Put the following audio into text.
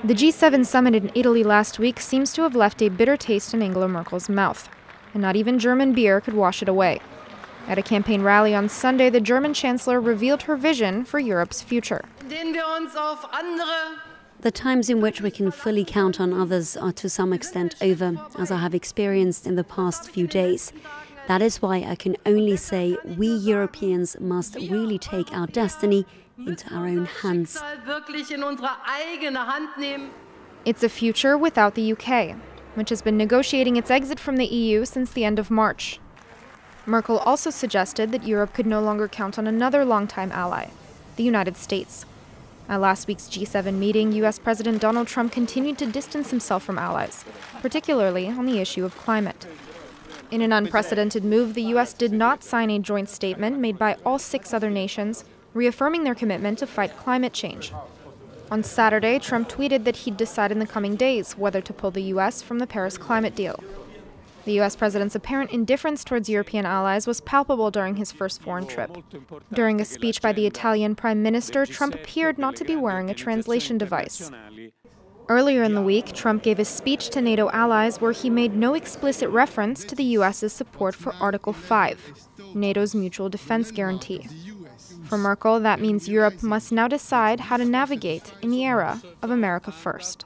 The G7 summit in Italy last week seems to have left a bitter taste in Angela Merkel's mouth, and not even German beer could wash it away. At a campaign rally on Sunday, the German Chancellor revealed her vision for Europe's future. The times in which we can fully count on others are to some extent over, as I have experienced in the past few days. That is why I can only say we Europeans must really take our destiny into our own hands. It's a future without the UK, which has been negotiating its exit from the EU since the end of March. Merkel also suggested that Europe could no longer count on another longtime ally, the United States. At last week's G7 meeting, US President Donald Trump continued to distance himself from allies, particularly on the issue of climate. In an unprecedented move, the US did not sign a joint statement made by all 6 other nations, reaffirming their commitment to fight climate change. On Saturday, Trump tweeted that he'd decide in the coming days whether to pull the US from the Paris climate deal. The US president's apparent indifference towards European allies was palpable during his first foreign trip. During a speech by the Italian Prime Minister, Trump appeared not to be wearing a translation device. Earlier in the week, Trump gave a speech to NATO allies where he made no explicit reference to the US's support for Article 5, NATO's mutual defense guarantee. For Merkel, that means Europe must now decide how to navigate in the era of America First.